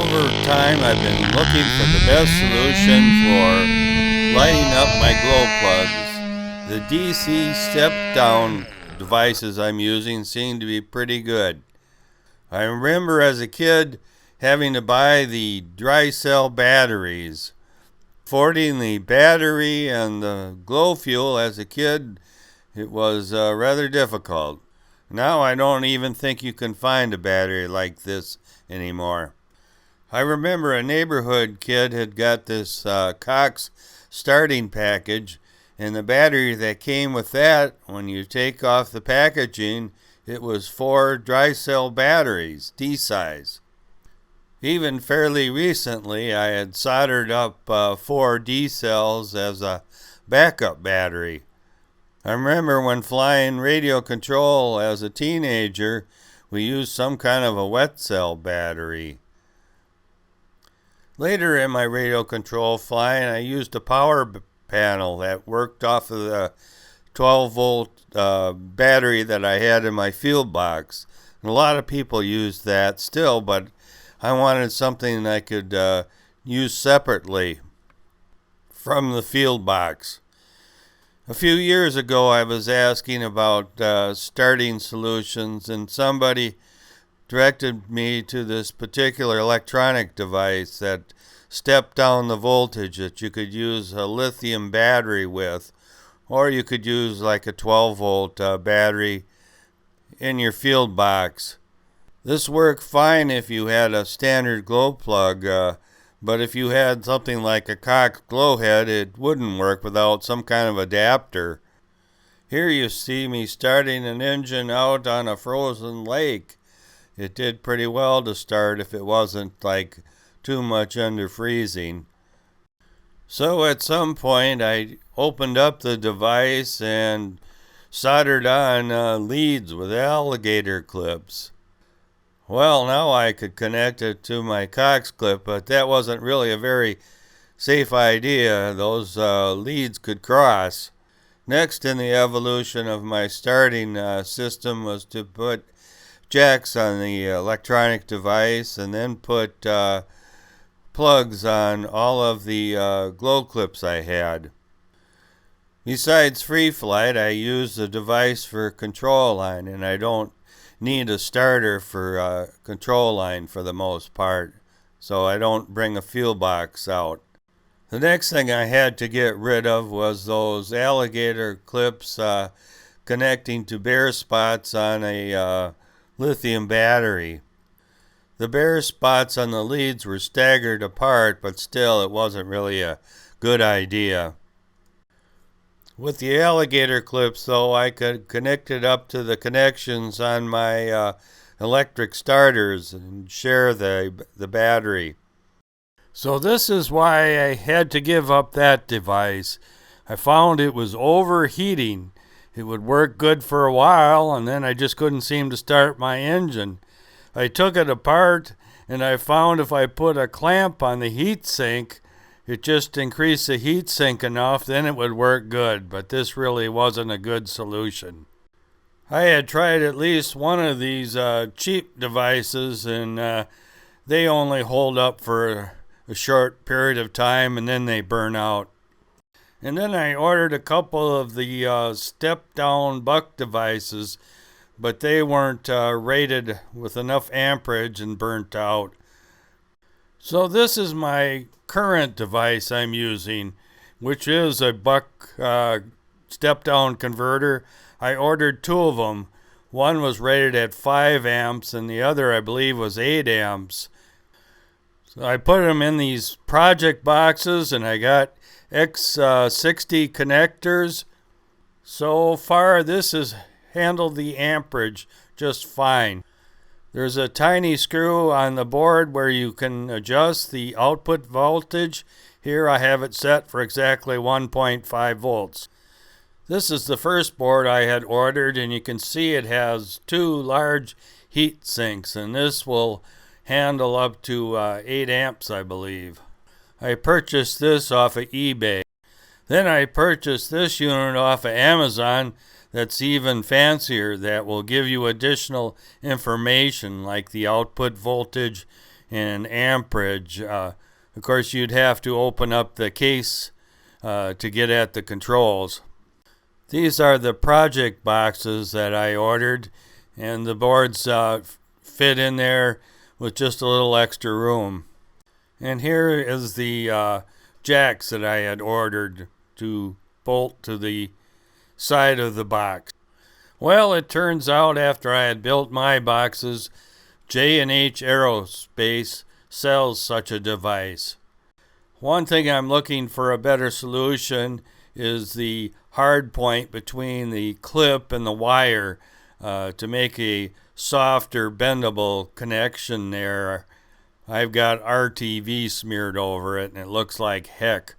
over time, I've been looking for the best solution for lighting up my glow plugs. The DC step-down devices I'm using seem to be pretty good. I remember as a kid having to buy the dry cell batteries. Affording the battery and the glow fuel as a kid, it was rather difficult. Now I don't even think you can find a battery like this anymore. I remember a neighborhood kid had got this Cox starting package, and the battery that came with that, when you take off the packaging, it was 4 dry cell batteries, D-size. Even fairly recently, I had soldered up 4 D cells as a backup battery. I remember when flying radio control as a teenager, we used some kind of a wet cell battery. Later in my radio control flying, I used a power panel that worked off of the 12-volt battery that I had in my field box. And a lot of people use that still, but I wanted something I could use separately from the field box. A few years ago, I was asking about starting solutions, and somebody directed me to this particular electronic device that stepped down the voltage that you could use a lithium battery with, or you could use like a 12-volt battery in your field box. This worked fine if you had a standard glow plug, but if you had something like a Cox glow head, it wouldn't work without some kind of adapter. Here you see me starting an engine out on a frozen lake. It did pretty well to start if it wasn't like too much under freezing. So at some point I opened up the device and soldered on leads with alligator clips. Well, now I could connect it to my Cox clip, but that wasn't really a very safe idea. Those leads could cross. Next in the evolution of my starting system was to put jacks on the electronic device and then put plugs on all of the glow clips I had. Besides free flight, I use the device for control line, and I don't need a starter for control line for the most part, so I don't bring a field box out. The next thing I had to get rid of was those alligator clips connecting to bare spots on a lithium battery. The bare spots on the leads were staggered apart, but still it wasn't really a good idea. With the alligator clips, though, I could connect it up to the connections on my electric starters and share the battery. So this is why I had to give up that device. I found it was overheating. It would work good for a while, and then I just couldn't seem to start my engine. I took it apart, and I found if I put a clamp on the heat sink, it just increased the heat sink enough, then it would work good, but this really wasn't a good solution. I had tried at least one of these cheap devices, and they only hold up for a short period of time, and then they burn out. And then I ordered a couple of the step-down buck devices, but they weren't rated with enough amperage and burnt out. So this is my current device I'm using, which is a buck step-down converter. I ordered 2 of them. One was rated at 5 amps and the other, I believe, was 8 amps. So I put them in these project boxes, and I got X60 connectors. So far this has handled the amperage just fine. There's a tiny screw on the board where you can adjust the output voltage. Here I have it set for exactly 1.5 volts. This is the first board I had ordered, and you can see it has 2 large heat sinks, and this will handle up to 8 amps, I believe. I purchased this off of eBay. Then I purchased this unit off of Amazon that's even fancier, that will give you additional information like the output voltage and amperage. Of course, you'd have to open up the case to get at the controls. These are the project boxes that I ordered, and the boards fit in there with just a little extra room. And here is the jacks that I had ordered to bolt to the side of the box. Well, it turns out after I had built my boxes, J&H Aerospace sells such a device. One thing I'm looking for a better solution is the hard point between the clip and the wire to make a softer, bendable connection there. I've got RTV smeared over it and it looks like heck.